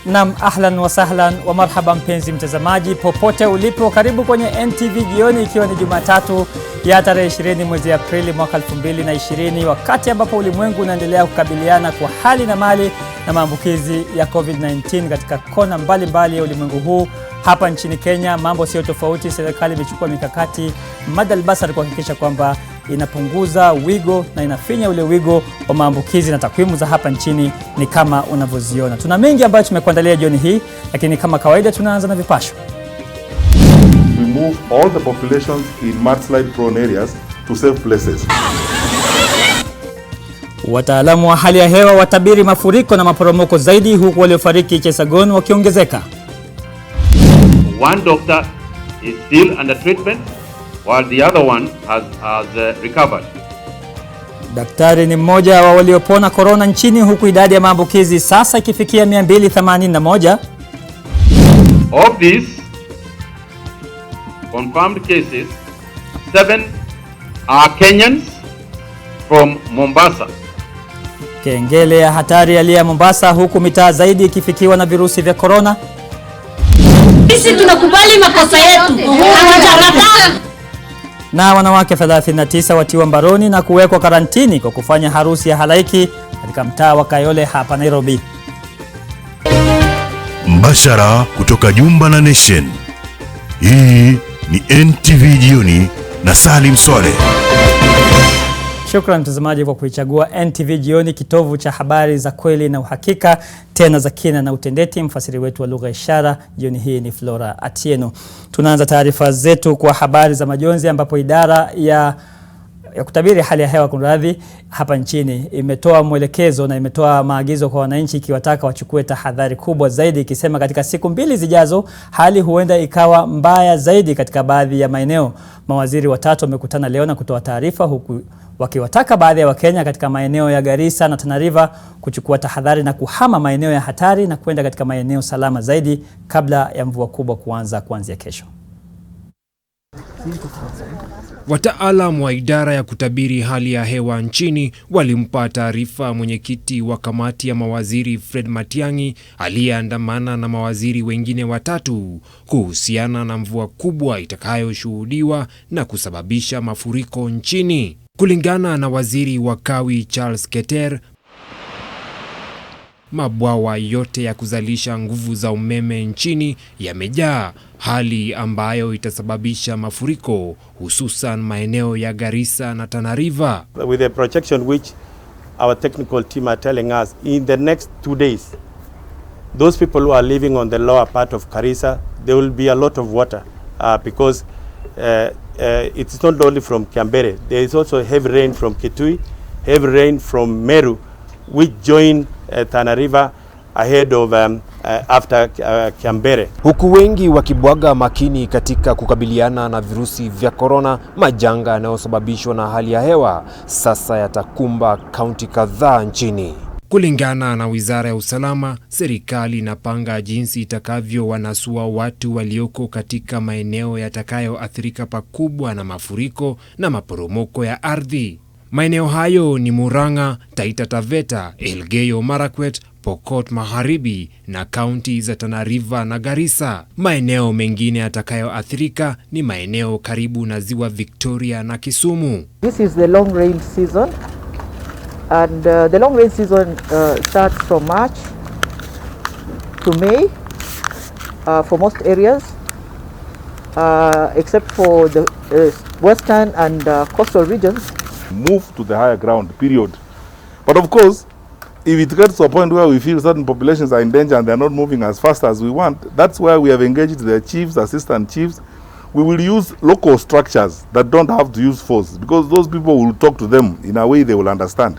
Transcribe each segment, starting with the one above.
Naam, ahlan wa sahlan wa marhaba mpenzi mtazamaji popote ulipo, karibu kwenye NTV Jioni, ikiwa ni Jumatatu ya tarehe 20 mwezi Aprili mwaka 2020, wakati ambapo ulimwengu unaendelea kukabiliana kwa hali na mali na maambukizi ya COVID-19 katika kona mbalimbali ya ulimwengu huu. Hapa nchini Kenya mambo sio tofauti. Serikali imechukua mikakati madalbasar kuhakikisha kwamba inapunguza wigo na inafinya ule wigo wa maambukizi, na takwimu za hapa nchini ni kama unavyoziona. Tuna mengi ambayo tumekuandalia jioni hii, lakini kama kawaida tunaanza na vipasho. We move all the populations in mudslide prone areas to safe places. Wataalamu wa hali ya hewa watabiri mafuriko na maporomoko zaidi, huku waliofariki Chesagon wakiongezeka. One doctor is still under treatment while the other one has recovered. Daktari ni mmoja wa waliopona corona nchini, huku idadi ya maambukizi sasa ikifikia 281. Of these confirmed cases, 7 are Kenyans from Mombasa. Kengele ya hatari ya Mombasa, huku mitaa zaidi ikifikiwa na virusi vya corona. Sisi tunakubali makosa yetu. Na wanawake 39 watiwa mbaroni na kuwekwa karantini kwa kufanya harusi ya halaiki katika mtaa wa Kayole hapa Nairobi. Mbashara kutoka Jumba na Nation. Hii ni NTV Jioni na Salim Swaleh. Shukran mtazamaji kwa kuichagua NTV Jioni, kitovu cha habari za kweli na uhakika, tena za kina na utendeti. Mfasiri wetu wa lugha ishara jioni hii ni Flora Atieno. Tunaanza taarifa zetu kwa habari za majonzi, ambapo idara ya kutabiri hali ya hewa kunradhi hapa nchini imetoa mwelekezo na imetoa maagizo kwa wananchi, ikiwataka wachukue tahadhari kubwa zaidi, ikisema katika siku 2 zijazo hali huenda ikawa mbaya zaidi katika baadhi ya maeneo. Mawaziri watatu wamekutana leo na kutoa taarifa, huku wakiwataka baadhi ya Wakenya katika maeneo ya Garissa na Tana River kuchukua tahadhari na kuhama maeneo ya hatari na kwenda katika maeneo salama zaidi kabla ya mvua kubwa kuanzia kesho. Wataalamu wa idara ya kutabiri hali ya hewa nchini walimpa taarifa mwenyekiti wa kamati ya mawaziri Fred Matiang'i, aliyeandamana na mawaziri wengine watatu, kuhusiana na mvua kubwa itakayoshuhudiwa na kusababisha mafuriko nchini. Kulingana na waziri wa kawi Charles Keter, mabwawa yote ya kuzalisha nguvu za umeme nchini yamejaa, hali ambayo itasababisha mafuriko hususan maeneo ya Garissa na Tana River. With the projection which our technical team are telling us, in the next 2 days, those people who are living on the lower part of Garissa, there will be a lot of water because it's not only from Kiambere. There is also heavy rain from Kitui, heavy rain from Meru, which join Tana River ahead of after Kiambere. Huku wengi wakibwaga makini katika kukabiliana na virusi vya corona, majanga yanayosababishwa na hali ya hewa sasa yatakumba kaunti kadhaa nchini. Kulingana na Wizara ya Usalama, serikali inapanga jinsi itakavyo wanasua watu walioko katika maeneo yatakayoathirika pakubwa na mafuriko na maporomoko ya ardhi. Maeneo hayo ni Murang'a, Taita Taveta, Elgeyo Marakwet, Pokot Magharibi na kaunti za Tana River na Garissa. Maeneo mengine yatakayoathirika ni maeneo karibu na Ziwa Victoria na Kisumu. This is the long rain season, and the long rain season starts from March to May for most areas, except for the western and coastal regions. Move to the higher ground, period. But of course, if it gets to a point where we feel certain populations are in danger and they're not moving as fast as we want, that's where we have engaged the chiefs, assistant chiefs. We will use local structures that don't have to use force, because those people will talk to them in a way they will understand.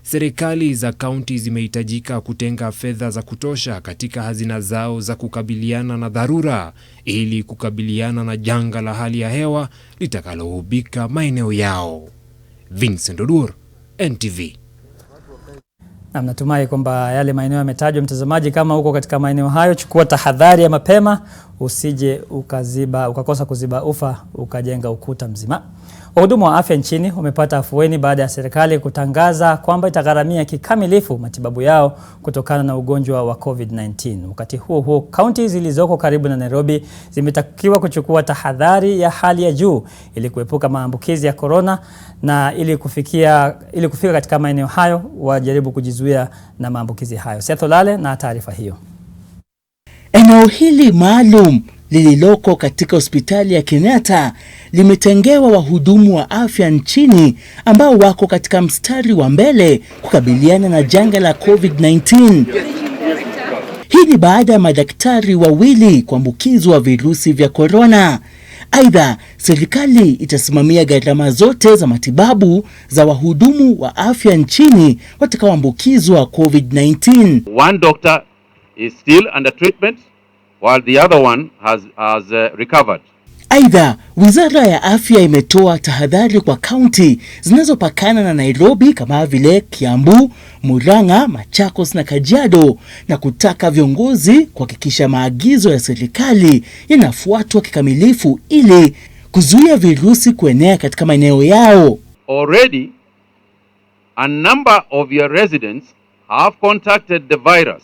Serikali za kaunti zimehitajika kutenga fedha za kutosha katika hazina zao za kukabiliana na dharura, ili kukabiliana na janga la hali ya hewa litakalohubika maeneo yao. Vincent Odur, NTV. Na natumai kwamba yale maeneo yametajwa mtazamaji, kama huko katika maeneo hayo, chukua tahadhari ya mapema usije ukakosa kuziba ufa ukajenga ukuta mzima. Wahudumu wa afya nchini wamepata afueni baada ya serikali kutangaza kwamba itagharamia kikamilifu matibabu yao kutokana na ugonjwa wa COVID-19. Wakati huo kaunti zilizoko karibu na Nairobi zimetakiwa kuchukua tahadhari ya hali ya juu ili kuepuka maambukizi ya corona, na ili kufika katika maeneo hayo wajaribu kujizuia na maambukizi hayo. Swaleh na taarifa hiyo. Eneo hili maalum lililoko katika hospitali ya Kenyatta limetengewa wahudumu wa afya nchini ambao wako katika mstari wa mbele kukabiliana na janga la COVID-19. Hii ni baada ya madaktari wawili kuambukizwa virusi vya corona. Aidha, serikali itasimamia gharama zote za matibabu za wahudumu wa afya nchini watakaoambukizwa COVID-19. One doctor is still under treatment while the other one has recovered. Aidha, Wizara ya Afya imetoa tahadhari kwa kaunti zinazopakana na Nairobi kama vile Kiambu, Murang'a, Machakos na Kajiado, na kutaka viongozi kuhakikisha maagizo ya serikali yanafuatwa kikamilifu ili kuzuia virusi kuenea katika maeneo yao. Already, a number of your residents have contacted the virus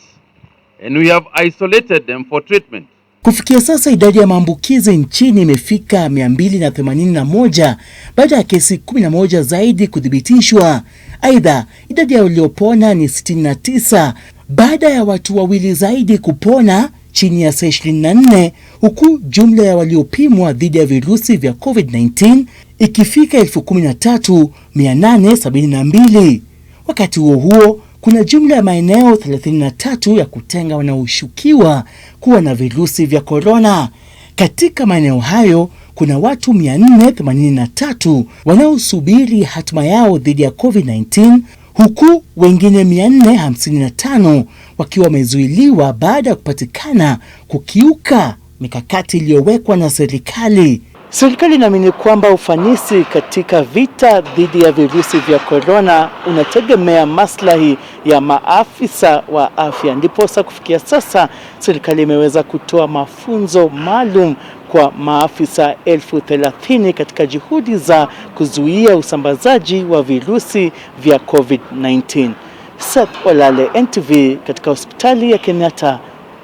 and we have isolated them for treatment. Kufikia sasa idadi ya maambukizi nchini imefika 281 baada ya kesi 11 zaidi kudhibitishwa. Aidha, idadi ya waliopona ni 69 baada ya watu wawili zaidi kupona chini ya saa 24, huku jumla ya waliopimwa dhidi ya virusi vya COVID-19 ikifika 13,872. Wakati huo kuna jumla ya maeneo 33 ya kutenga wanaoshukiwa kuwa na virusi vya corona. Katika maeneo hayo kuna watu 483 wanaosubiri hatima yao dhidi ya COVID-19, huku wengine 455 wakiwa wamezuiliwa baada ya kupatikana kukiuka mikakati iliyowekwa na serikali. Serikali inaamini kwamba ufanisi katika vita dhidi ya virusi vya corona unategemea maslahi ya maafisa wa afya. Ndiposa kufikia sasa serikali imeweza kutoa mafunzo maalum kwa maafisa 30,000 katika juhudi za kuzuia usambazaji wa virusi vya COVID-19. Swaleh, NTV, katika hospitali ya Kenyatta,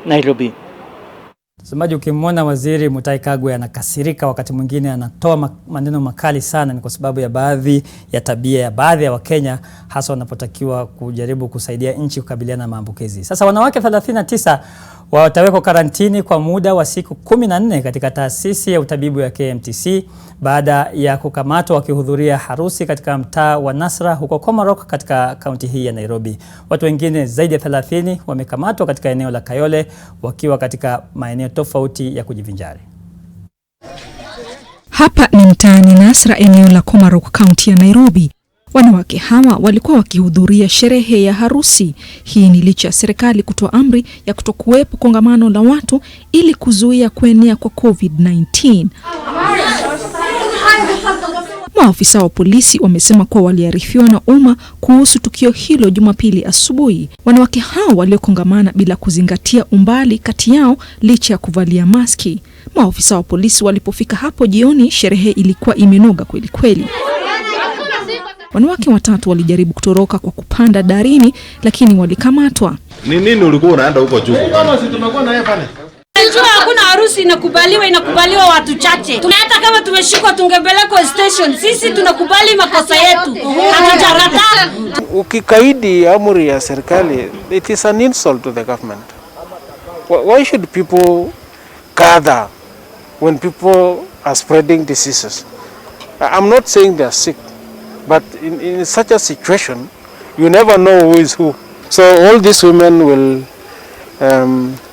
Nairobi. Mtazamaji, ukimwona Waziri Mutahi Kagwe anakasirika, wakati mwingine anatoa maneno makali sana, ni kwa sababu ya baadhi ya tabia ya baadhi ya Wakenya, hasa wanapotakiwa kujaribu kusaidia nchi kukabiliana na maambukizi. Sasa wanawake 39 watawekwa karantini kwa muda wa siku 14 katika taasisi ya utabibu ya KMTC baada ya kukamatwa wakihudhuria harusi katika mtaa wa Nasra huko Komarok katika kaunti hii ya Nairobi. Watu wengine zaidi ya 30 wamekamatwa katika eneo la Kayole wakiwa katika maeneo tofauti ya kujivinjari. Hapa ni mtaani Nasra, eneo la Komarok, kaunti ya Nairobi. Wanawake hawa walikuwa wakihudhuria sherehe ya harusi. Hii ni licha ya serikali kutoa amri ya kutokuwepo kongamano la watu ili kuzuia kuenea kwa COVID-19. Maafisa wa polisi wamesema kuwa waliarifiwa na umma kuhusu tukio hilo Jumapili asubuhi. Wanawake hao waliokongamana bila kuzingatia umbali kati yao licha ya kuvalia maski. Maafisa wa polisi walipofika hapo jioni, sherehe ilikuwa imenoga kweli kweli. Wanawake watatu walijaribu kutoroka kwa kupanda darini, lakini walikamatwa. Ni nini ulikuwa unaenda huko juu? Unajua hakuna harusi inakubaliwa watu chache. Hata kama tumeshikwa tungepelekwa station. Sisi tunakubali makosa yetu. Hatujakataa. Ukikaidi amri ya serikali, it is an insult to the government. Why should people gather when people are spreading diseases? I'm not saying they are sick, but in such a situation, you never know who is who. So all these women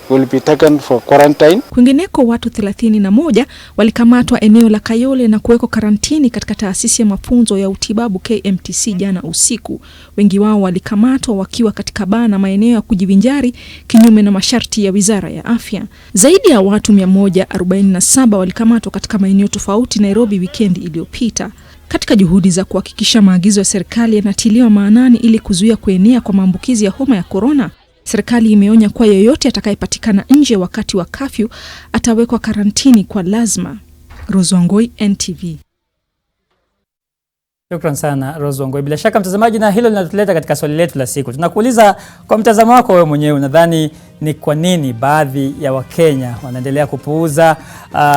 will be taken for quarantine. Kwingineko, watu 31 walikamatwa eneo la Kayole na kuwekwa karantini katika taasisi ya mafunzo ya utibabu KMTC jana usiku. Wengi wao walikamatwa wakiwa katika baa na maeneo ya kujivinjari kinyume na masharti ya Wizara ya Afya. Zaidi ya watu 147 walikamatwa katika maeneo tofauti Nairobi wikendi iliyopita. Katika juhudi za kuhakikisha maagizo ya serikali yanatiliwa maanani ili kuzuia kuenea kwa maambukizi ya homa ya corona, Serikali imeonya kuwa yeyote atakayepatikana nje wakati wa kafyu atawekwa karantini kwa lazima. Rose Wangoi, NTV. Shukran sana Rose Wangoi. Bila shaka mtazamaji, na hilo linatuleta katika swali letu la siku. Tunakuuliza kwa mtazamo wako wewe mwenyewe, unadhani ni kwa nini baadhi ya Wakenya wanaendelea kupuuza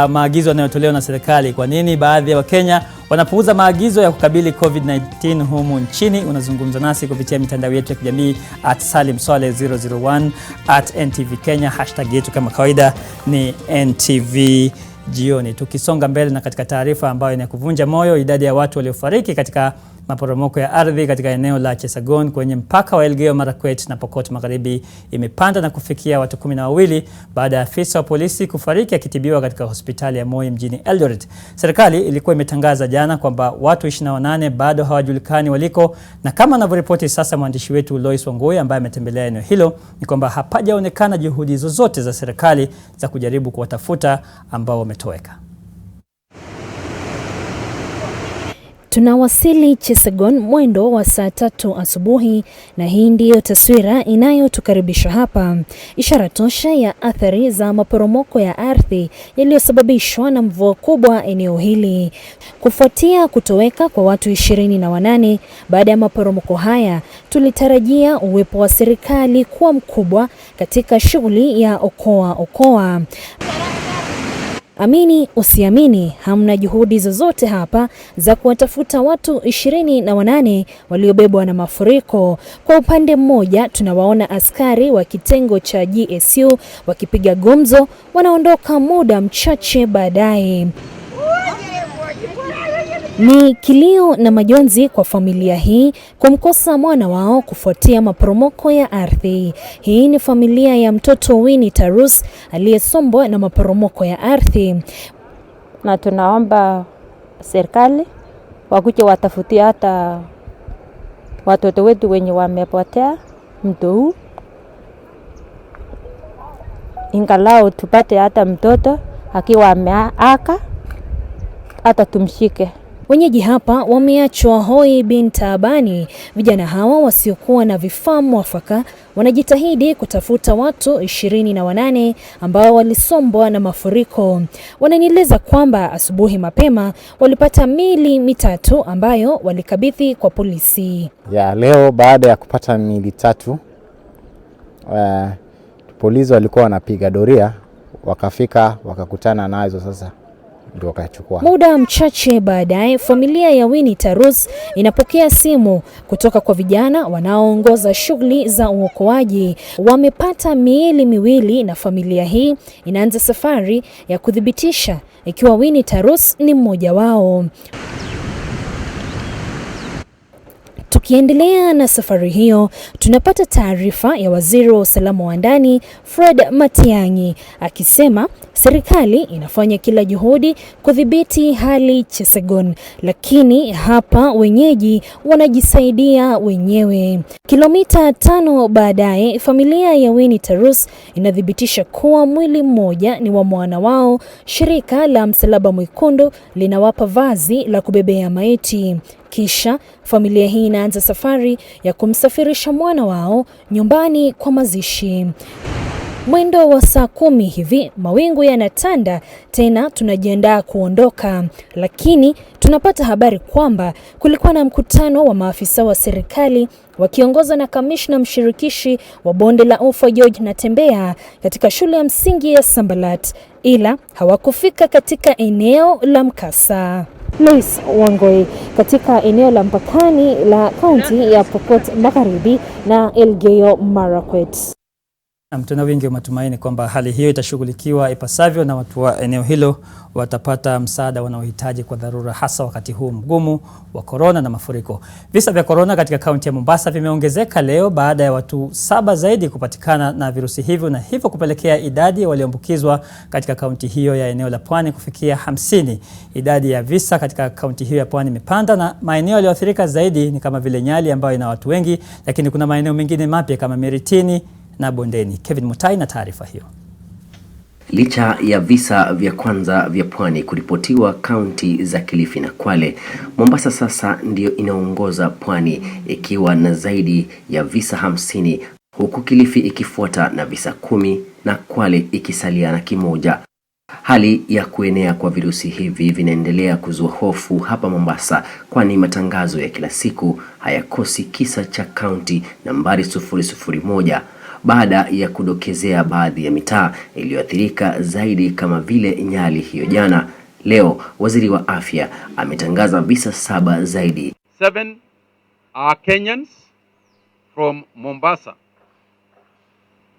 maagizo yanayotolewa na serikali? Kwa nini baadhi ya Wakenya wanapuuza maagizo ya kukabili COVID-19 humu nchini? Unazungumza nasi kupitia mitandao yetu ya kijamii @Salim Swaleh 001 @NTV Kenya. Hashtag yetu kama kawaida ni NTV Jioni. Tukisonga mbele na katika taarifa ambayo inakuvunja moyo, idadi ya watu waliofariki katika maporomoko ya ardhi katika eneo la Chesagon kwenye mpaka wa Elgeyo Marakwet na Pokot Magharibi imepanda na kufikia watu 12 baada ya afisa wa polisi kufariki akitibiwa katika hospitali ya Moi mjini Eldoret. Serikali ilikuwa imetangaza jana kwamba watu 28 bado hawajulikani waliko, na kama anavyoripoti sasa mwandishi wetu Lois Wangoi ambaye ametembelea eneo hilo, ni kwamba hapajaonekana juhudi zozote za serikali za kujaribu kuwatafuta ambao wametoweka. Tunawasili Chesagon mwendo wa saa 3 asubuhi, na hii ndiyo taswira inayotukaribisha hapa. Ishara tosha ya athari za maporomoko ya ardhi yaliyosababishwa na mvua kubwa eneo hili. Kufuatia kutoweka kwa watu 28 baada ya maporomoko haya, tulitarajia uwepo wa serikali kuwa mkubwa katika shughuli ya okoa. Amini usiamini, hamna juhudi zozote hapa za kuwatafuta watu 28 waliobebwa na mafuriko. Kwa upande mmoja tunawaona askari wa kitengo cha GSU wakipiga gumzo, wanaondoka muda mchache baadaye. Ni kilio na majonzi kwa familia hii kumkosa mwana wao kufuatia maporomoko ya ardhi. Hii ni familia ya mtoto Winnie Tarus aliyesombwa na maporomoko ya ardhi. Na tunaomba serikali wakuje watafutie hata watoto wetu wenye wamepotea mto huu, ingalao tupate hata mtoto akiwa ameaka hata tumshike. Wenyeji hapa wameachwa hoi bin taabani. Vijana hawa wasiokuwa na vifaa mwafaka wanajitahidi kutafuta watu 28 ambao walisombwa na mafuriko. Wananieleza kwamba asubuhi mapema walipata miili mitatu ambayo walikabidhi kwa polisi. Leo baada ya kupata miili 3, polisi walikuwa wanapiga doria, wakafika wakakutana nazo, sasa ndio wakachukua. Muda mchache baadaye familia ya Winnie Tarus inapokea simu kutoka kwa vijana wanaoongoza shughuli za uokoaji. Wamepata miili miwili na familia hii inaanza safari ya kuthibitisha ikiwa Winnie Tarus ni mmoja wao. Tukiendelea na safari hiyo, tunapata taarifa ya waziri wa usalama wa ndani Fred Matiang'i akisema serikali inafanya kila juhudi kudhibiti hali Chesagon, lakini hapa wenyeji wanajisaidia wenyewe. Kilomita 5 baadaye, familia ya Winnie Tarus inathibitisha kuwa mwili mmoja ni wa mwana wao. Shirika la Msalaba Mwekundu linawapa vazi la kubebea maiti. Kisha familia hii inaanza safari ya kumsafirisha mwana wao nyumbani kwa mazishi. Mwendo wa saa 10 hivi, mawingu yanatanda tena, tunajiandaa kuondoka, lakini tunapata habari kwamba kulikuwa na mkutano wa maafisa wa serikali wakiongozwa na kamishna mshirikishi wa bonde la Ufa George Natembea katika shule ya msingi ya Sambalat, ila hawakufika katika eneo la mkasa. Lois Wangoi katika eneo la mpakani la kaunti ya Pokot Magharibi na Elgeyo Marakwet. Tuna wingi wa matumaini kwamba hali hiyo itashughulikiwa ipasavyo na watu wa eneo hilo watapata msaada wanaohitaji kwa dharura, hasa wakati huu mgumu wa corona na mafuriko. Visa vya corona katika kaunti ya Mombasa vimeongezeka leo baada ya watu 7 zaidi kupatikana na virusi hivyo, na hivyo kupelekea idadi ya walioambukizwa katika kaunti hiyo ya eneo la Pwani kufikia 50. Idadi ya visa katika kaunti hiyo ya Pwani imepanda, na maeneo yaliyoathirika zaidi ni kama vile Nyali ambayo ina watu wengi, lakini kuna maeneo mengine mapya kama Miritini na Bondeni. Kevin Mutai na taarifa hiyo. Licha ya visa vya kwanza vya Pwani kuripotiwa kaunti za Kilifi na Kwale, Mombasa sasa ndio inaongoza Pwani ikiwa na zaidi ya visa 50, huku Kilifi ikifuata na visa 10 na Kwale ikisalia na kimoja. Hali ya kuenea kwa virusi hivi vinaendelea kuzua hofu hapa Mombasa, kwani matangazo ya kila siku hayakosi kisa cha kaunti nambari 001 baada ya kudokezea baadhi ya mitaa iliyoathirika zaidi kama vile Nyali hiyo jana. Leo waziri wa afya ametangaza visa 7 zaidi. 7 are Kenyans from Mombasa.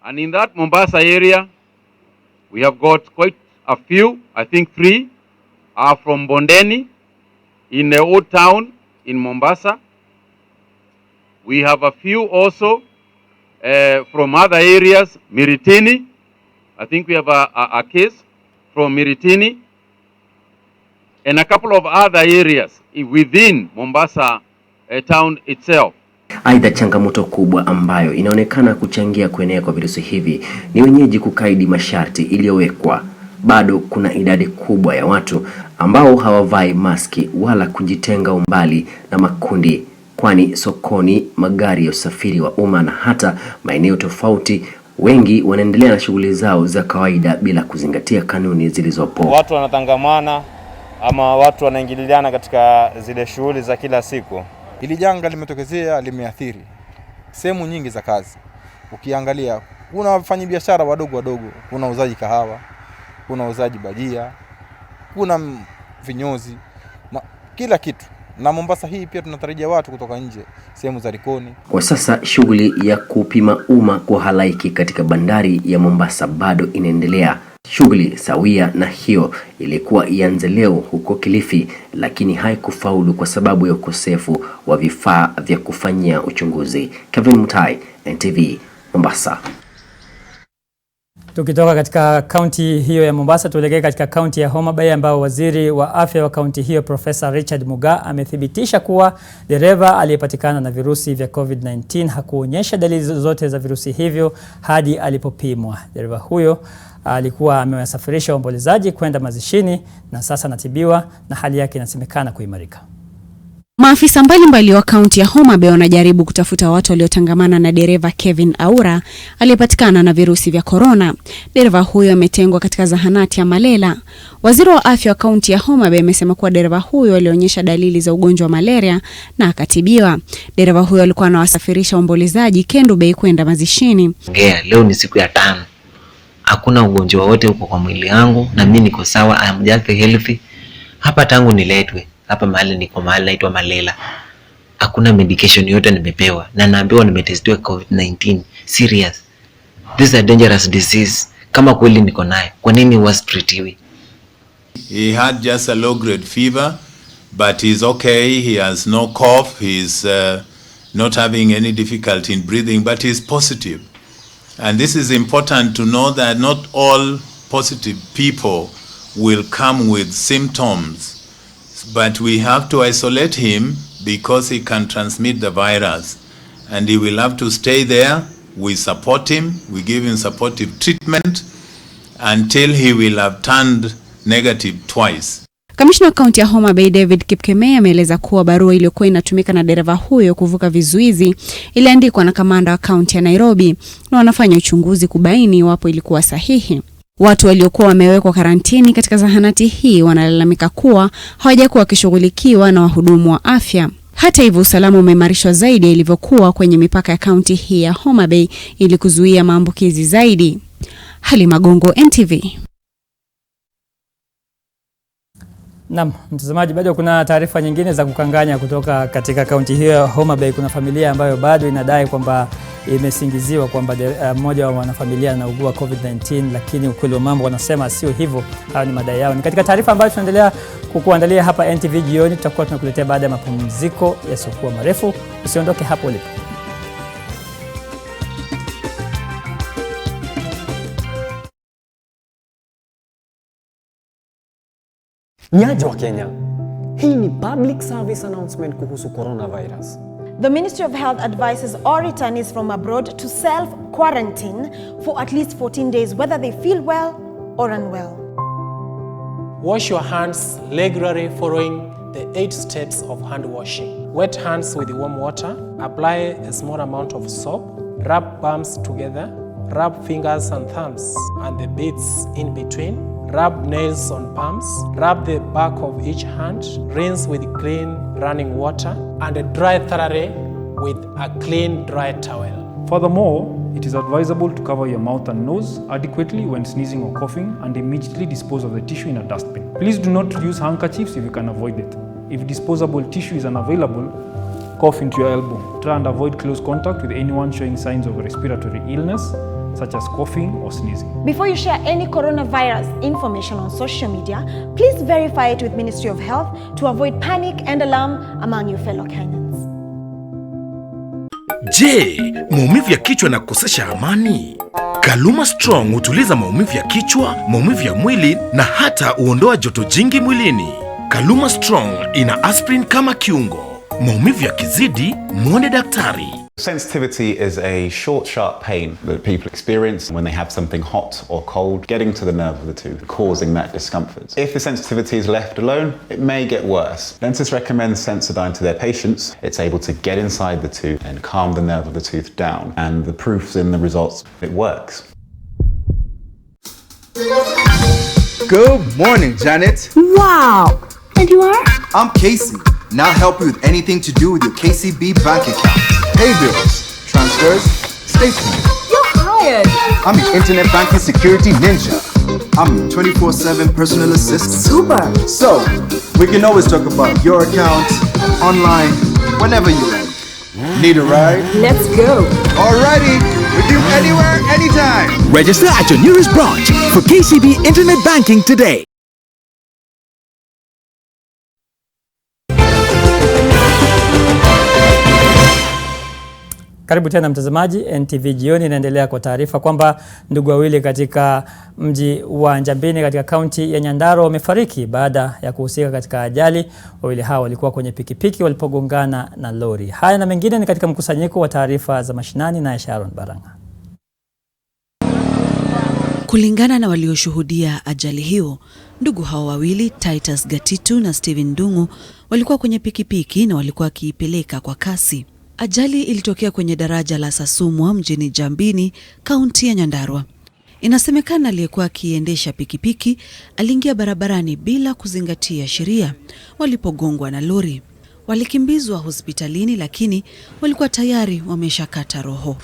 And in that Mombasa area, we have got quite a few, I think 3 are from Bondeni in the old town in Mombasa. We have a few also from other areas, Miritini. I think we have a case from Miritini. And a couple of other areas within Mombasa town itself. Aidha, changamoto kubwa ambayo inaonekana kuchangia kuenea kwa virusi hivi ni wenyeji kukaidi masharti iliyowekwa. Bado kuna idadi kubwa ya watu ambao hawavai maski wala kujitenga umbali na makundi, kwani sokoni, magari ya usafiri wa umma na hata maeneo tofauti wengi wanaendelea na shughuli zao za kawaida bila kuzingatia kanuni zilizopo. Watu wanatangamana ama watu wanaingiliana katika zile shughuli za kila siku. Hili janga limetokezea, limeathiri sehemu nyingi za kazi. Ukiangalia kuna wafanyabiashara wadogo, kuna uzaji kahawa, kuna uzaji bajia, kuna vinyozi na kila kitu. Na Mombasa hii pia tunatarajia watu kutoka nje, sehemu za Likoni. Kwa sasa shughuli ya kupima umma kwa halaiki katika bandari ya Mombasa bado inaendelea. Shughuli sawia na hiyo ilikuwa ianze leo huko Kilifi, lakini haikufaulu kwa sababu ya ukosefu wa vifaa vya kufanyia uchunguzi. Kevin Mutai, NTV, Mombasa. Tukitoka katika kaunti hiyo ya Mombasa tuelekee katika kaunti ya Homa Bay, ambao waziri wa afya wa kaunti hiyo Profesa Richard Muga amethibitisha kuwa dereva aliyepatikana na virusi vya COVID-19 hakuonyesha dalili zozote za virusi hivyo hadi alipopimwa. Dereva huyo alikuwa amewasafirisha waombolezaji kwenda mazishini na sasa anatibiwa na hali yake inasemekana kuimarika. Maafisa mbalimbali wa kaunti ya Homa Bay wanajaribu kutafuta watu waliotangamana na dereva Kevin Aura aliyepatikana na virusi vya corona. Dereva huyo ametengwa katika zahanati ya Malela. Waziri wa afya wa kaunti ya Homa Bay amesema kuwa dereva huyo alionyesha dalili za ugonjwa wa malaria na akatibiwa. Dereva huyo alikuwa anawasafirisha waombolezaji Kendu Bay kwenda mazishini. Leo ni siku ya 5. Hakuna ugonjwa wote uko kwa mwili wangu na mimi niko sawa, I am just healthy. Hapa tangu niletwe hapa mahali niko mahali naitwa Malela. Hakuna medication yote nimepewa na naambiwa nimetestiwa COVID-19 serious. This is a dangerous disease. Kama kweli niko nayo, kwa nini wasitreatiwi? He had just a low grade fever, but he's okay. He has no cough. He's not having any difficulty in breathing, but he's positive. And this is important to know that not all positive people will come with symptoms, but we have to isolate him because he can transmit the virus, and he will have to stay there. We support him, we give him supportive treatment until he will have turned negative twice. Kamishna wa kaunti ya Homa Bay David Kipkemei ameeleza kuwa barua iliyokuwa inatumika na dereva huyo kuvuka vizuizi iliandikwa na kamanda wa kaunti ya Nairobi na wanafanya uchunguzi kubaini iwapo ilikuwa sahihi. Watu waliokuwa wamewekwa karantini katika zahanati hii wanalalamika kuwa hawajakuwa wakishughulikiwa na wahudumu wa afya. Hata hivyo, usalama umeimarishwa zaidi ilivyokuwa kwenye mipaka ya kaunti hii ya Homa Bay ili kuzuia maambukizi zaidi. Halima Gongo, NTV. Naam, mtazamaji, bado kuna taarifa nyingine za kukanganya kutoka katika kaunti hiyo ya Homa Bay. Kuna familia ambayo bado inadai kwamba imesingiziwa kwamba mmoja wa wanafamilia anaugua COVID-19, lakini ukweli wa mambo wanasema sio hivyo. Hayo ni madai yao. Ni katika taarifa ambayo tunaendelea kukuandalia hapa NTV Jioni. Tutakuwa tunakuletea baada ya mapumziko yasiokuwa marefu. Usiondoke hapo ulipo. Niaje wa Kenya. Hii ni public service announcement kuhusu coronavirus. The Ministry of Health advises all returnees from abroad to self-quarantine for at least 14 days, whether they feel well or unwell. Wash your hands regularly following the 8 steps of hand washing. Wet hands with warm water. Apply a small amount of soap. rub palms together, rub fingers and thumbs and the beads in between, rub nails on palms, rub the back of each hand, rinse with clean running water, and dry thoroughly with a clean dry towel. Furthermore, it is advisable to cover your mouth and nose adequately when sneezing or coughing and immediately dispose of the tissue in a dustbin. Please do not use handkerchiefs if you can avoid it. If disposable tissue is unavailable, cough into your elbow. Try and avoid close contact with anyone showing signs of respiratory illness, such as coughing or sneezing. Before you share any coronavirus information on social media, please verify it with Ministry of Health to avoid panic and alarm among your fellow Kenyans. Je, maumivu ya kichwa na kukosesha amani? Kaluma Strong hutuliza maumivu ya kichwa, maumivu ya mwili na hata huondoa joto jingi mwilini. Kaluma Strong ina aspirin kama kiungo. Maumivu yakizidi, muone daktari. Sensitivity is a short, sharp pain that people experience when they have something hot or cold getting to the nerve of the tooth, causing that discomfort. If the sensitivity is left alone, it may get worse. Dentists recommend Sensodyne to their patients. It's able to get inside the tooth and calm the nerve of the tooth down. And the proof's in the results. It works. Good morning, Janet. Wow! And you are? I'm Casey. Now help you with anything to do with your KCB bank account. Pay bills, transfers, statements. You're hired. I'm your internet banking security ninja. I'm your 24/7 personal assistant. Super. So, we can always talk about your account, online, whenever you like. Need a ride? Let's go. Alrighty, with you anywhere, anytime. Register at your nearest branch for KCB Internet Banking today. Karibu tena mtazamaji, NTV Jioni inaendelea kwa taarifa kwamba ndugu wawili katika mji wa Njambini katika kaunti ya Nyandarua wamefariki baada ya kuhusika katika ajali. Wawili hao walikuwa kwenye pikipiki walipogongana na lori. Haya na mengine ni katika mkusanyiko wa taarifa za mashinani na Sharon Baranga. Kulingana na walioshuhudia ajali hiyo, ndugu hao wawili Titus Gatitu na Steven Dungu walikuwa kwenye pikipiki na walikuwa wakiipeleka kwa kasi. Ajali ilitokea kwenye daraja la Sasumwa mjini Njambini, kaunti ya Nyandarua. Inasemekana aliyekuwa akiendesha pikipiki aliingia barabarani bila kuzingatia sheria walipogongwa na lori. Walikimbizwa hospitalini lakini walikuwa tayari wameshakata roho.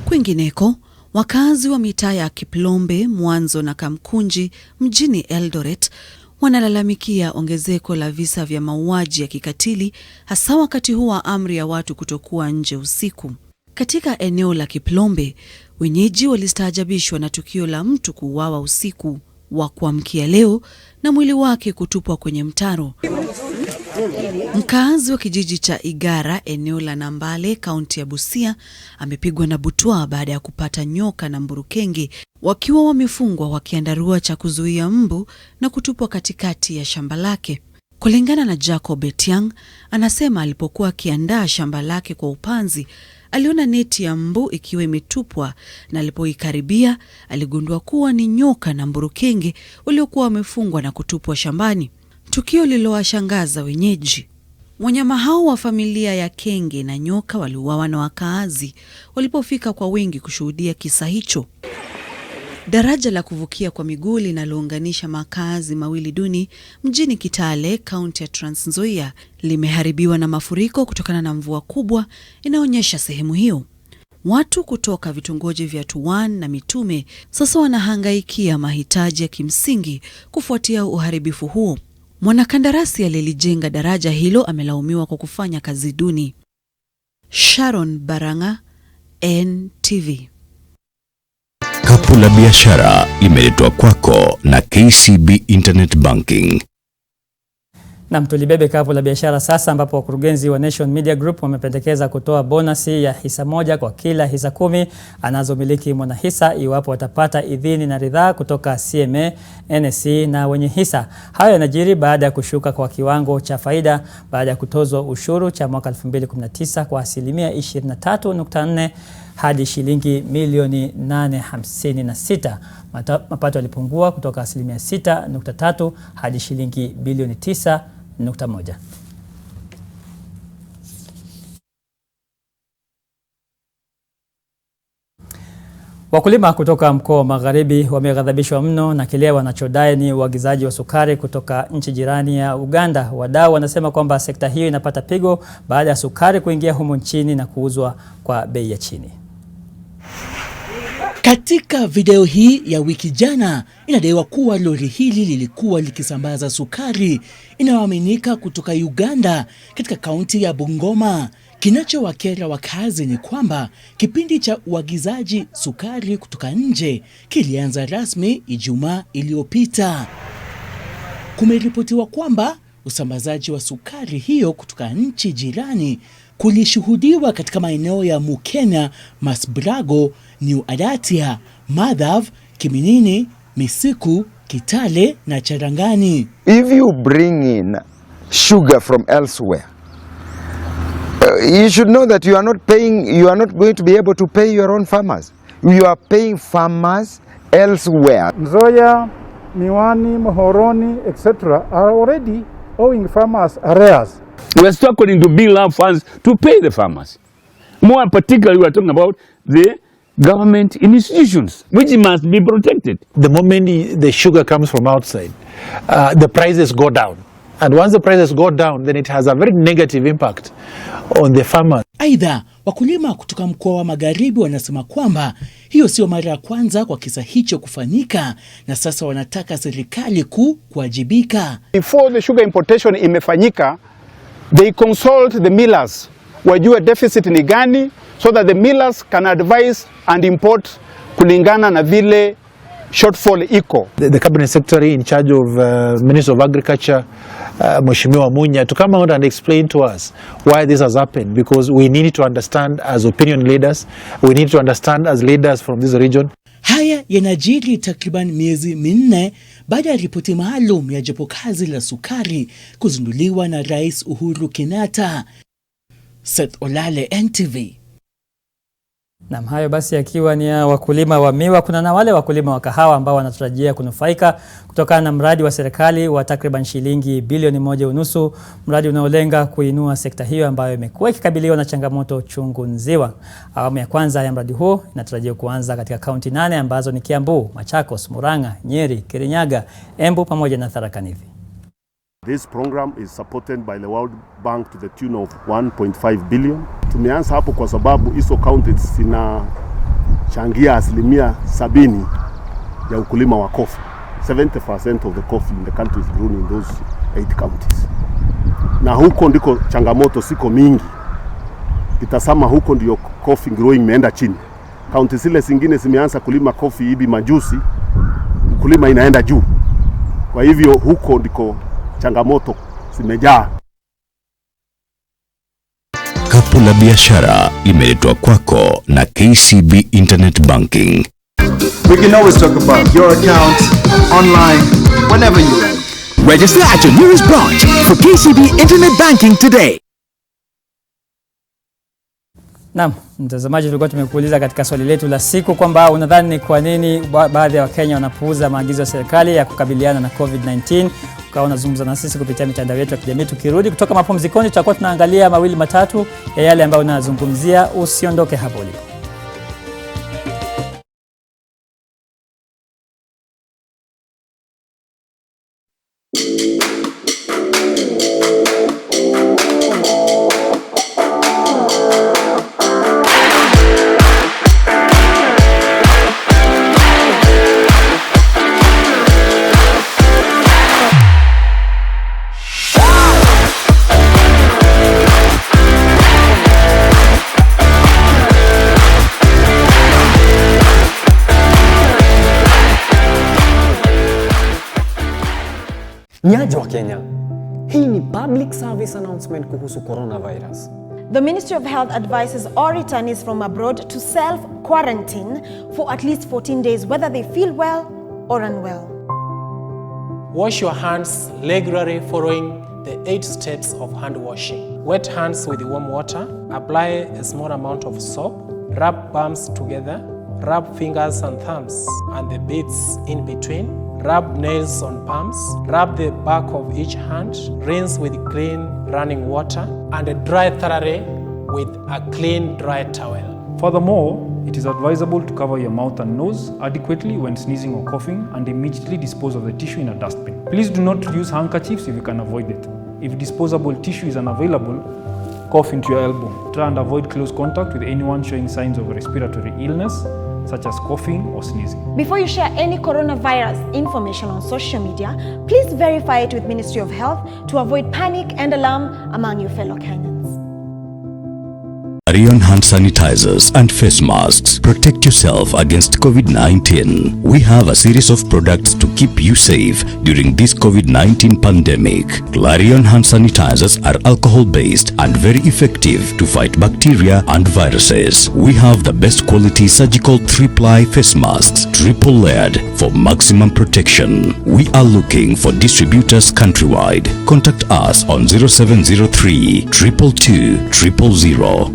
Kwingineko, wakazi wa mitaa ya Kiplombe, Mwanzo na Kamkunji mjini Eldoret wanalalamikia ongezeko la visa vya mauaji ya kikatili, hasa wakati huu wa amri ya watu kutokuwa nje usiku. Katika eneo la Kiplombe, wenyeji walistaajabishwa na tukio la mtu kuuawa usiku wa kuamkia leo na mwili wake kutupwa kwenye mtaro. Mkazi wa kijiji cha Igara, eneo la Nambale, kaunti ya Busia, amepigwa na butwaa baada ya kupata nyoka na mburukenge wakiwa wamefungwa wakiandarua cha kuzuia mbu na kutupwa katikati ya shamba lake. Kulingana na Jacob Etiang, anasema alipokuwa akiandaa shamba lake kwa upanzi, aliona neti ya mbu ikiwa imetupwa na alipoikaribia aligundua kuwa ni nyoka na mburukenge waliokuwa wamefungwa na kutupwa shambani. Tukio lililowashangaza wenyeji. Wanyama hao wa familia ya kenge na nyoka waliuawa na wakaazi walipofika kwa wingi kushuhudia kisa hicho. Daraja la kuvukia kwa miguu linalounganisha makazi mawili duni mjini Kitale, kaunti ya Trans Nzoia, limeharibiwa na mafuriko kutokana na mvua kubwa inaonyesha sehemu hiyo. Watu kutoka vitongoji vya Tuwan na Mitume sasa wanahangaikia mahitaji ya kimsingi kufuatia uharibifu huo. Mwanakandarasi aliyelijenga daraja hilo amelaumiwa kwa kufanya kazi duni. Sharon Baranga, NTV. Kapu la biashara imeletwa kwako na KCB Internet Banking. Na tulibebe kapu la biashara sasa, ambapo wakurugenzi wa Nation Media Group wamependekeza kutoa bonasi ya hisa moja kwa kila hisa 10 anazomiliki mwanahisa iwapo watapata idhini na ridhaa kutoka CMA, NSE na wenye hisa. Hayo yanajiri baada ya kushuka kwa kiwango cha faida baada ya kutozwa ushuru cha mwaka 2019 kwa asilimia 23.4 hadi shilingi milioni 856. Mapato yalipungua kutoka asilimia 6.3 hadi shilingi bilioni 9.1. Wakulima kutoka mkoa wa Magharibi wameghadhabishwa mno na kile wanachodai ni uagizaji wa sukari kutoka nchi jirani ya Uganda. Wadau wanasema kwamba sekta hiyo inapata pigo baada ya sukari kuingia humu nchini na kuuzwa kwa bei ya chini. Katika video hii ya wiki jana, inadaiwa kuwa lori hili lilikuwa likisambaza sukari inayoaminika kutoka Uganda katika kaunti ya Bungoma. Kinachowakera wakazi ni kwamba kipindi cha uagizaji sukari kutoka nje kilianza rasmi Ijumaa iliyopita. Kumeripotiwa kwamba usambazaji wa sukari hiyo kutoka nchi jirani kulishuhudiwa katika maeneo ya Mukenya, Masbrago, New Adatia, Madhav, Kiminini, Misiku, Kitale na Charangani. If you bring in sugar from elsewhere, you should know that you are not going to be able to pay your own farmers. You are paying farmers elsewhere. Nzoia, Miwani, Mohoroni, etc. are already owing farmers arrears. We are struggling to build up funds to pay the farmers. More particularly, we are talking about the government institutions, which must be protected. The moment the sugar comes from outside, the prices go down. And once the prices go down, then it has a very negative impact on the farmers. Aidha, wakulima kutoka mkoa wa Magharibi wanasema kwamba hiyo sio mara ya kwanza kwa kisa hicho kufanyika, na sasa wanataka serikali kuwajibika. Before the sugar importation imefanyika, they consult the millers, wajue deficit ni gani, so that the millers can advise and import kulingana na vile shortfall iko. The cabinet secretary in charge of Minister of Agriculture, Mheshimiwa Munya, to come out and explain to us why this has happened, because we need to understand as opinion leaders, we need to understand as leaders from this region. Haya yanajiri takriban miezi minne baada ya ripoti maalum ya jopo kazi la sukari kuzinduliwa na Rais Uhuru Kenyatta. Seth Olale, NTV. Na hayo basi yakiwa ni ya wakulima wa miwa. Kuna na wale wakulima wa kahawa ambao wanatarajia kunufaika kutokana na mradi wa serikali wa takriban shilingi bilioni 1.5, mradi unaolenga kuinua sekta hiyo ambayo imekuwa ikikabiliwa na changamoto chungu nzima. Awamu ya kwanza ya mradi huo inatarajiwa kuanza katika kaunti 8 ambazo ni Kiambu, Machakos, Murang'a, Nyeri, Kirinyaga, Embu pamoja na Tharaka Nithi. This program is supported by the World Bank to the tune of 1.5 billion. Tumeanza hapo kwa sababu hizo counties zinachangia 70% ya ukulima wa coffee. 70% of the coffee in the country is grown in those 8 counties. Na huko ndiko changamoto siko mingi. Kitasama huko ndio coffee growing imeenda chini. Counties zile zingine zimeanza kulima coffee hivi majuzi, ukulima inaenda juu. Kwa hivyo huko ndiko changamoto zimejaa. Kapu la biashara imeletwa kwako na KCB Internet Banking. We can always talk about your account online whenever you like. Register at your nearest branch for KCB Internet Banking today. Naam, mtazamaji, tulikuwa tumekuuliza katika swali letu la siku kwamba unadhani ni kwa nini baadhi ya Wakenya wanapuuza maagizo ya serikali ya kukabiliana na COVID-19. Ukawa unazungumza na sisi kupitia mitandao yetu ya kijamii. Tukirudi kutoka mapumzikoni tutakuwa tunaangalia mawili matatu ya yale ambayo unazungumzia. Usiondoke hapo ulipo. Nyaje wa Kenya, hii ni public service announcement kuhusu coronavirus. The Ministry of Health advises all returnees from abroad to self-quarantine for at least 14 days, whether they feel well or unwell. Wash your hands regularly following the 8 steps of hand washing. Wet hands with warm water. Apply a small amount of soap. Rub palms together. Rub fingers and thumbs and the beads in between. Rub nails on palms. Rub the back of each hand. Rinse with clean running water and dry thoroughly with a clean dry towel. Furthermore, It is advisable to cover your mouth and nose adequately when sneezing or coughing and immediately dispose of the tissue in a dustbin. Please do not use handkerchiefs if you can avoid it. If disposable tissue is unavailable, cough into your elbow. Try and avoid close contact with anyone showing signs of respiratory illness, such as coughing or sneezing. Before you share any coronavirus information on social media, please verify it with Ministry of Health to avoid panic and alarm among your fellow Kenyans. Clarion hand sanitizers and face masks. Protect yourself against COVID-19. We have a series of products to keep you safe during this COVID-19 pandemic. Clarion hand sanitizers are alcohol-based and very effective to fight bacteria and viruses. We have the best quality surgical 3-ply face masks, triple layered for maximum protection. We are looking for distributors countrywide. Contact us on 0703 222 000.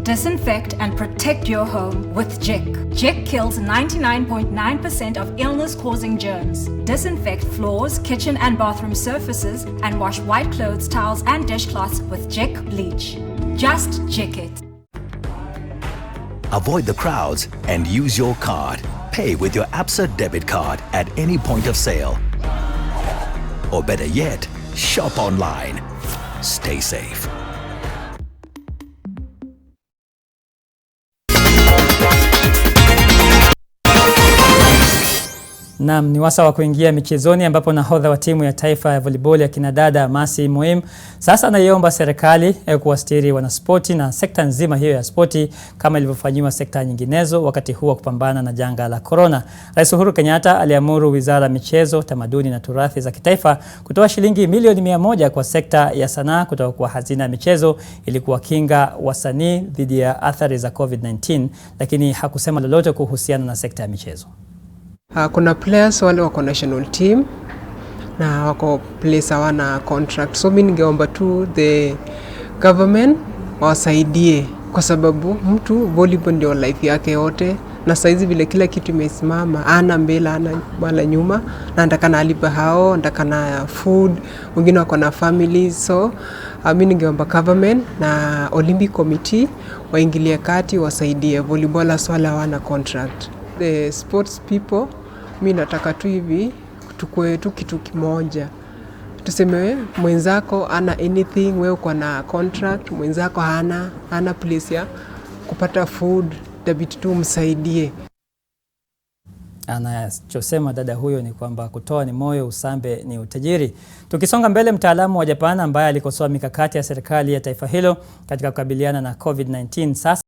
Disinfect and protect your home with Jick. Jick kills 99.9% of illness-causing germs. Disinfect floors, kitchen and bathroom surfaces and wash white clothes, towels and dishcloths with Jick bleach. Just Jick it. Avoid the crowds and use your card. Pay with your Absa debit card at any point of sale. Or better yet, shop online. Stay safe. Naam, ni wasa wa kuingia michezoni ambapo nahodha wa timu ya taifa ya volleyball ya kinadada Masi Muhimu sasa anaiomba serikali kuwastiri wanaspoti na sekta nzima hiyo ya spoti kama ilivyofanyiwa sekta nyinginezo wakati huu wa kupambana na janga la corona. Rais Uhuru Kenyatta aliamuru Wizara ya Michezo, Tamaduni na Turathi za Kitaifa kutoa shilingi milioni 100 kwa sekta ya sanaa kutoka kwa hazina ya michezo ili kuwakinga wasanii dhidi ya athari za COVID-19, lakini hakusema lolote kuhusiana na sekta ya michezo. Kuna players wale wako national team na wako players hawana contract. So mimi ningeomba tu the government wasaidie kwa sababu mtu volleyball ndio life yake yote na saizi vile kila kitu imesimama, ana mbele ana wala nyuma, na ndakana alipa hao, ndakana food, wengine wako na family. So mimi ningeomba government na Olympic Committee waingilie kati wasaidie volleyball swala hawana contract. The sports people, mimi nataka tu hivi tukue tu kitu kimoja. Tuseme mwenzako ana anything, wewe uko na contract, mwenzako hana place ya kupata food, dabiti tu msaidie. Anachosema dada huyo ni kwamba kutoa ni moyo, usambe ni utajiri. Tukisonga mbele, mtaalamu wa Japan ambaye alikosoa mikakati ya serikali ya taifa hilo katika kukabiliana na COVID-19 sasa